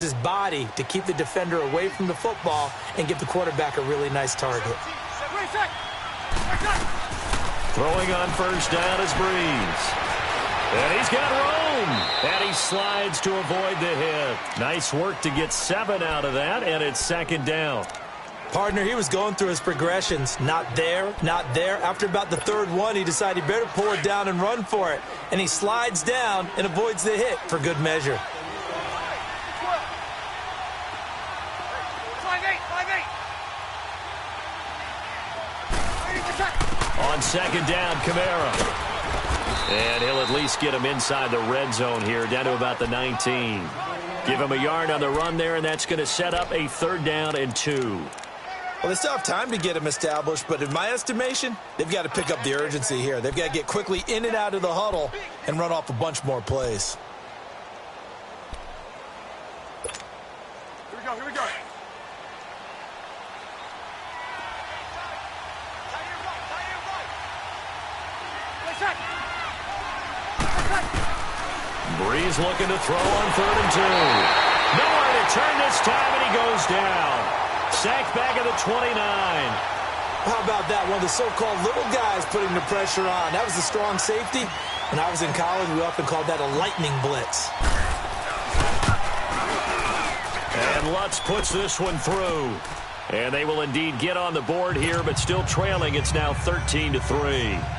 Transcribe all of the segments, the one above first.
his body to keep the defender away from the football and give the quarterback a really nice target. Throwing on first down is Breeze. And he's got room. And he slides to avoid the hit. Nice work to get 7 out of that, and it's second down. Partner, he was going through his progressions. Not there, not there. After about the third one, he decided he better pull it down and run for it. And he slides down and avoids the hit for good measure. On second down, Kamara. And he'll at least get him inside the red zone here, down to about the 19. Give him a yard on the run there, and that's going to set up a 3rd down and 2. Well, they still have time to get him established, but in my estimation, they've got to pick up the urgency here. They've got to get quickly in and out of the huddle and run off a bunch more plays. Here we go. Breeze looking to throw on 3rd and 2. Nowhere to turn this time, and he goes down. Sacked back at the 29. How about that? One of the so-called little guys putting the pressure on. That was a strong safety. When I was in college, we often called that a lightning blitz. And Lutz puts this one through. And they will indeed get on the board here, but still trailing. It's now 13-3.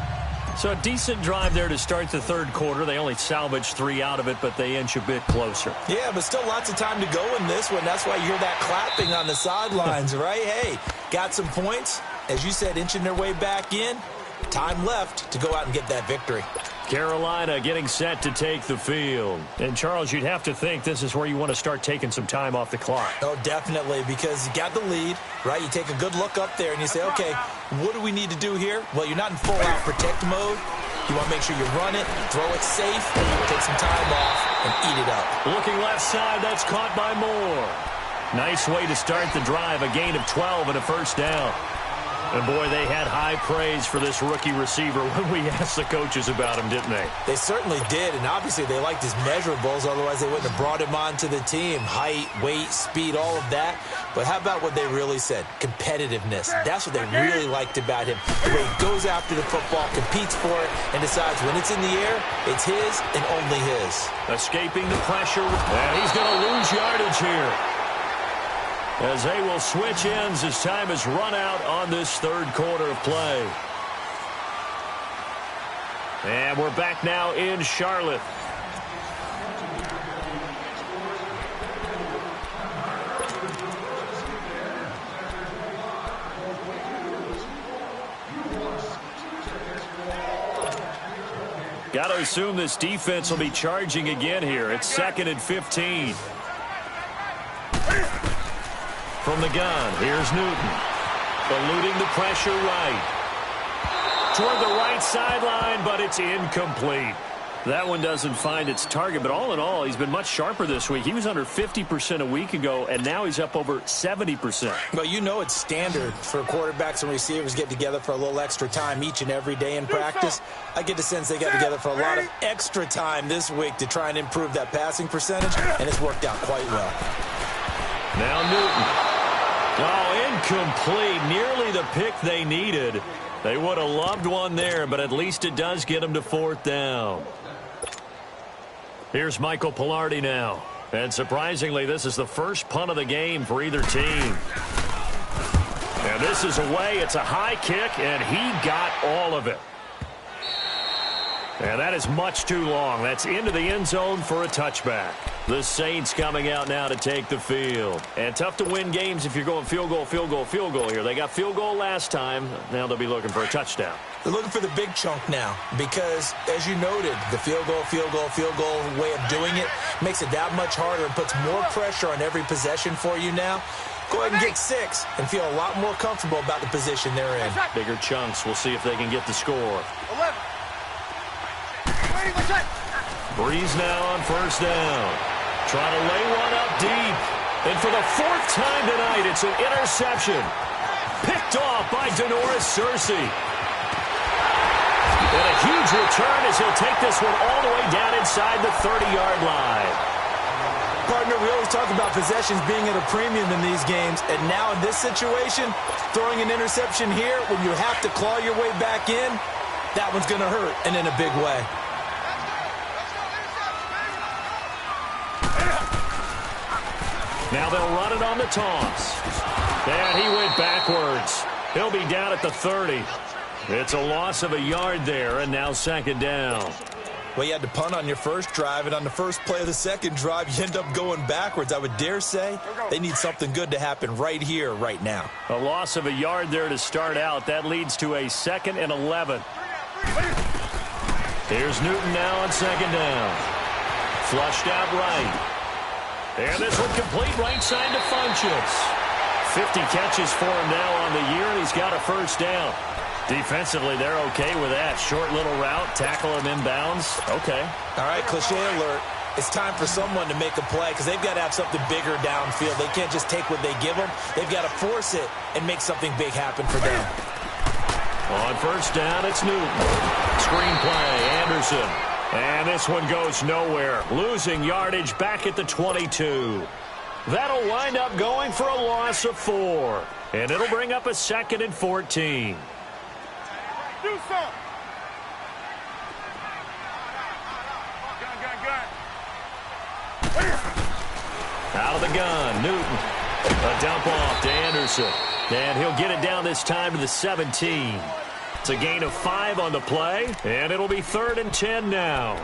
So a decent drive there to start the 3rd quarter. They only salvaged 3 out of it, but they inch a bit closer. Yeah, but still lots of time to go in this one. That's why you hear that clapping on the sidelines, right? Hey, got some points. As you said, inching their way back in. Time left to go out and get that victory. Carolina getting set to take the field. And, Charles, you'd have to think this is where you want to start taking some time off the clock. Oh, definitely, because you got the lead, right? You take a good look up there and you say, okay, what do we need to do here? Well, you're not in full-out protect mode. You want to make sure you run it, throw it safe, take some time off, and eat it up. Looking left side, that's caught by Moore. Nice way to start the drive, a gain of 12 and a 1st down. And, boy, they had high praise for this rookie receiver when we asked the coaches about him, didn't they? They certainly did, and obviously they liked his measurables. Otherwise, they wouldn't have brought him onto the team. Height, weight, speed, all of that. But how about what they really said? Competitiveness. That's what they really liked about him. The way he goes after the football, competes for it, and decides when it's in the air, it's his and only his. Escaping the pressure, and he's going to lose yardage here, as they will switch ends as time is run out on this 3rd quarter of play. And we're back now in Charlotte. Got to assume this defense will be charging again here. It's 2nd and 15. From the gun, here's Newton. Eluding the pressure right. Toward the right sideline, but it's incomplete. That one doesn't find its target, but all in all, he's been much sharper this week. He was under 50% a week ago, and now he's up over 70%. Well, you know it's standard for quarterbacks and receivers get together for a little extra time each and every day in practice. I get the sense they got together for a lot of extra time this week to try and improve that passing percentage, and it's worked out quite well. Now Newton. Oh, incomplete. Nearly the pick they needed. They would have loved one there, but at least it does get them to 4th down. Here's Michael Pilardi now. And surprisingly, this is the first punt of the game for either team. And this is away. It's a high kick, and he got all of it. And that is much too long. That's into the end zone for a touchback. The Saints coming out now to take the field. And tough to win games if you're going field goal, field goal, field goal here. They got field goal last time. Now they'll be looking for a touchdown. They're looking for the big chunk now because, as you noted, the field goal way of doing it makes it that much harder and puts more pressure on every possession for you now. Go ahead and get 6 and feel a lot more comfortable about the position they're in. Bigger chunks. We'll see if they can get the score. 11. Breeze now on first down. Trying to lay one up deep. And for the 4th time tonight, it's an interception. Picked off by Denoris Searcy. And a huge return as he'll take this one all the way down inside the 30-yard line. partner, we always talk about possessions being at a premium in these games, and now in this situation, throwing an interception here when you have to claw your way back in, that one's going to hurt, and in a big way. Now they'll run it on the toss. And he went backwards. He'll be down at the 30. It's a loss of a yard there, and now second down. Well, you had to punt on your first drive, and on the first play of the second drive, you end up going backwards. I would dare say they need something good to happen right here, right now. A loss of a yard there to start out. That leads to a 2nd and 11. Here's Newton now on second down. Flushed out right. And this one complete right side to Funchess. 50 catches for him now on the year, and he's got a first down. Defensively, they're okay with that. Short little route, tackle him inbounds. Okay. All right, cliche alert. It's time for someone to make a play because they've got to have something bigger downfield. They can't just take what they give them. They've got to force it and make something big happen for them. On first down, it's Newton. Screen play, Anderson. And this one goes nowhere. Losing yardage back at the 22. That'll wind up going for a loss of 4. And it'll bring up a 2nd and 14. Do something. Out of the gun, Newton. A dump off to Anderson. And he'll get it down this time to the 17. It's a gain of 5 on the play, and it'll be 3rd and 10 now.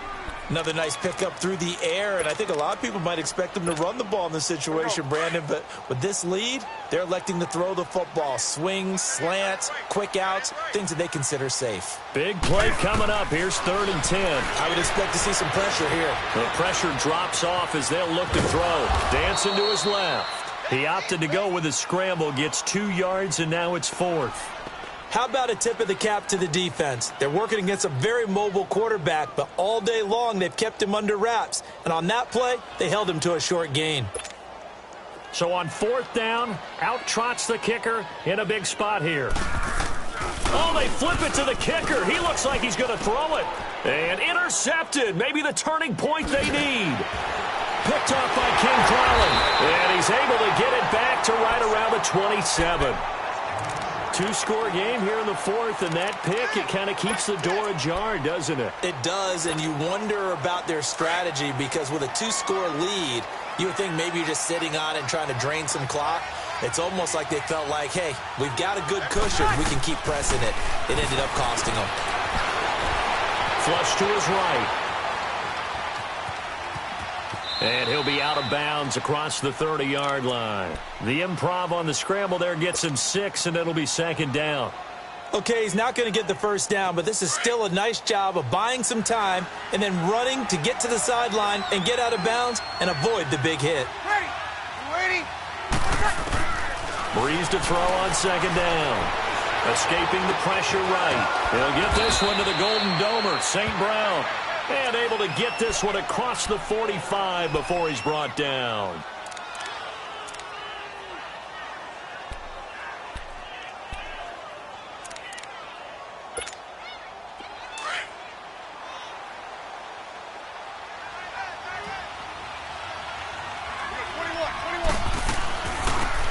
Another nice pickup through the air, and I think a lot of people might expect them to run the ball in this situation, Brandon, but with this lead, they're electing to throw the football. Swings, slants, quick outs, things that they consider safe. Big play coming up. Here's 3rd and 10. I would expect to see some pressure here. The pressure drops off as they'll look to throw. Dancing to his left. He opted to go with a scramble, gets 2 yards, and now it's 4th. How about a tip of the cap to the defense? They're working against a very mobile quarterback, but all day long they've kept him under wraps. And on that play, they held him to a short gain. So on 4th down, out trots the kicker in a big spot here. Oh, they flip it to the kicker. He looks like he's going to throw it. And intercepted. Maybe the turning point they need. Picked off by King Carlock. And he's able to get it back to right around the 27. 2-score game here in the 4th, and that pick, it kind of keeps the door ajar, doesn't it? It does, and you wonder about their strategy because with a 2-score lead, you would think maybe you're just sitting on it and trying to drain some clock. It's almost like they felt like, hey, we've got a good cushion. We can keep pressing it. It ended up costing them. Flush to his right. And he'll be out of bounds across the 30-yard line. The improv on the scramble there gets him 6, and it'll be 2nd down. Okay, he's not going to get the first down, but this is still a nice job of buying some time and then running to get to the sideline and get out of bounds and avoid the big hit. Ready? You ready? Breeze to throw on 2nd down. Escaping the pressure right. He'll get this one to the Golden Domer, St. Brown. And able to get this one across the 45 before he's brought down.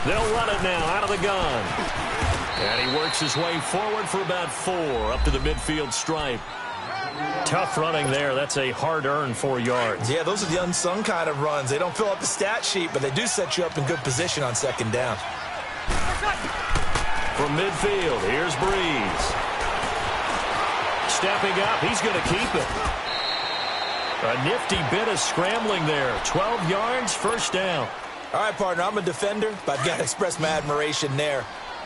They'll run it now out of the gun. And he works his way forward for about 4 up to the midfield stripe. Tough running there. That's a hard-earned 4 yards. Yeah, those are the unsung kind of runs. They don't fill up the stat sheet, but they do set you up in good position on 2nd down. From midfield, here's Breeze. Stepping up, he's going to keep it. A nifty bit of scrambling there. 12 yards, first down. All right, partner, I'm a defender, but I've got to express my admiration there.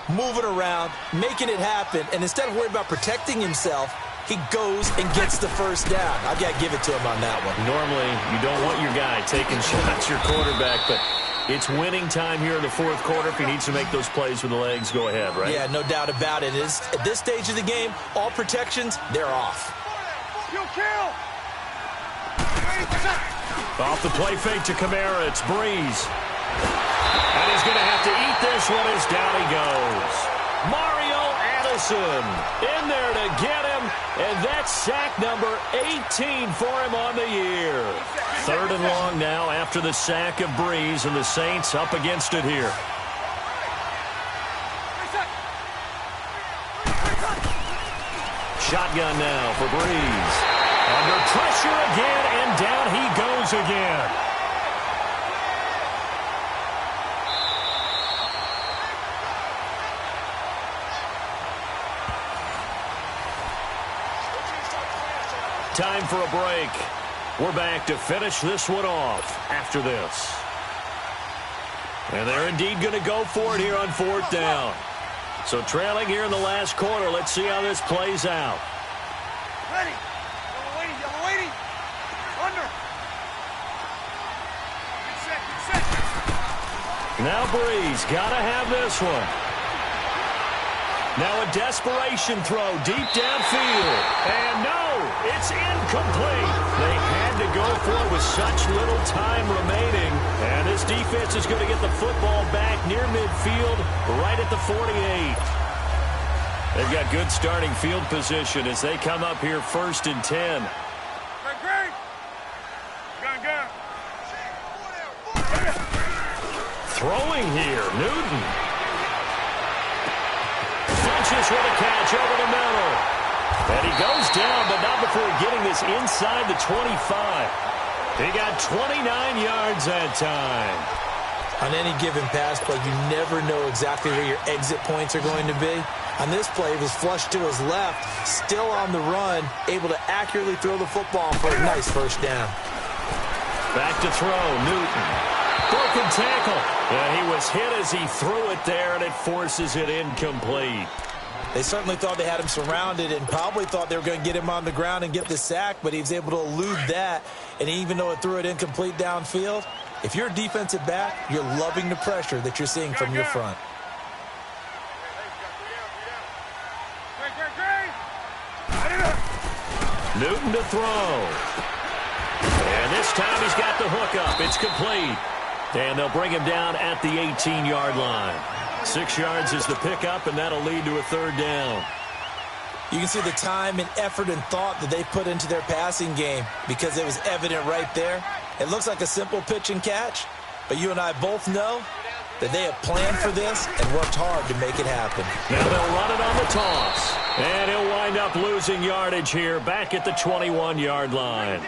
Moving around, making it happen, and instead of worrying about protecting himself, he goes and gets the first down. I've got to give it to him on that one. Normally, you don't want your guy taking shots, your quarterback, but it's winning time here in the 4th quarter. If he needs to make those plays with the legs, go ahead, right? Yeah, no doubt about it. At this stage of the game, all protections, they're off. Kill. Off the play fake to Kamara, it's Breeze. And he's going to have to eat this one as down he goes. Mario, and Wilson in there to get him, and that's sack number 18 for him on the year. 3rd and long now after the sack of Breeze, and the Saints up against it here. Shotgun now for Breeze. Under pressure again, and down he goes again. Time for a break. We're back to finish this one off after this. And they're indeed going to go for it here on 4th down. So trailing here in the last quarter. Let's see how this plays out. Ready. Yellow waiting. Under. Good set. Now Breeze got to have this one. Now a desperation throw deep downfield. And no, it's incomplete. They had to go for it with such little time remaining. And this defense is going to get the football back near midfield, right at the 48. They've got good starting field position as they come up here 1st and 10. Great. Gun. Throwing here, Newton. Funches with a catch over the middle. And he goes down, but not before getting this inside the 25. He got 29 yards that time. On any given pass play, you never know exactly where your exit points are going to be. On this play, it was flushed to his left, still on the run, able to accurately throw the football for a nice 1st down. Back to throw, Newton. Broken tackle. And he was hit as he threw it there, and it forces it incomplete. They certainly thought they had him surrounded and probably thought they were going to get him on the ground and get the sack, but he was able to elude that. And even though it threw it incomplete downfield, if you're a defensive back, you're loving the pressure that you're seeing from your front. Newton to throw. And this time he's got the hook up. It's complete. And they'll bring him down at the 18-yard line. 6 yards is the pickup, and that'll lead to a 3rd down. You can see the time and effort and thought that they put into their passing game because it was evident right there. It looks like a simple pitch and catch, but you and I both know that they have planned for this and worked hard to make it happen. Now they'll run it on the toss. And he'll wind up losing yardage here back at the 21-yard line.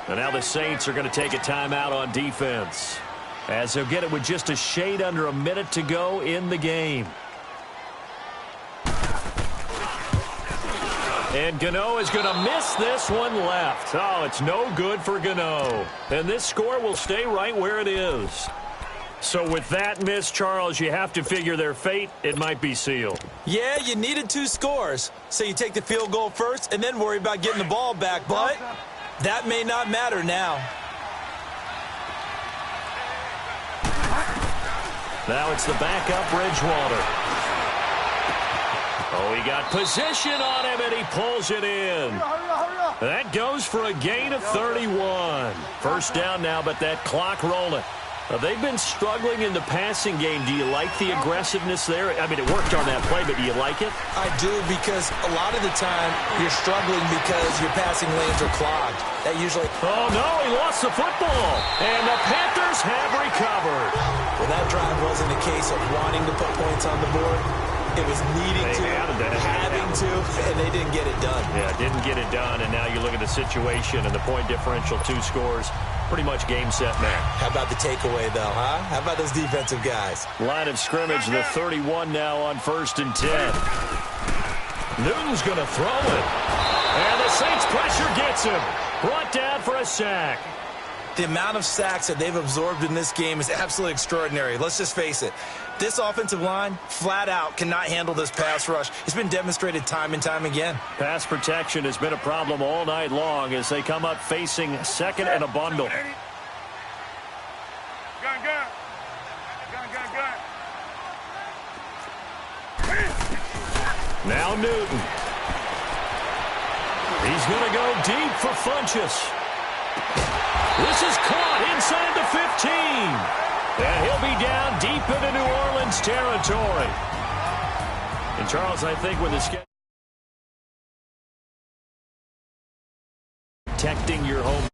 And now the Saints are going to take a timeout on defense, as they'll get it with just a shade under a minute to go in the game. And Gano is going to miss this one left. Oh, it's no good for Gano. And this score will stay right where it is. So with that miss, Charles, you have to figure their fate. It might be sealed. Yeah, you needed 2 scores. So you take the field goal first and then worry about getting the ball back. But that may not matter now. Now it's the backup Bridgewater. Oh, he got position on him, and he pulls it in. That goes for a gain of 31. 1st down now, but that clock rolling. They've been struggling in the passing game. Do you like the aggressiveness there? I mean, it worked on that play, but do you like it? I do, because a lot of the time you're struggling because your passing lanes are clogged. That usually... Oh, no, he lost the football. And the Panthers have recovered. Well, that drive wasn't a case of wanting to put points on the board. It was needing to, having to, and they didn't get it done. Yeah, didn't get it done, and now you look at the situation and the point differential, 2 scores. Pretty much game, set, match. How about the takeaway, though, huh? How about those defensive guys? Line of scrimmage, the 31 now on 1st and 10. Newton's going to throw it. And the Saints pressure gets him. Brought down for a sack. The amount of sacks that they've absorbed in this game is absolutely extraordinary. Let's just face it. This offensive line, flat out, cannot handle this pass rush. It's been demonstrated time and time again. Pass protection has been a problem all night long as they come up facing 2nd and a bundle. Gun. Now Newton. He's going to go deep for Funches. This is caught inside the 15. And he'll be down deep into New Orleans territory. And, Charles, I think when the schedule protecting your home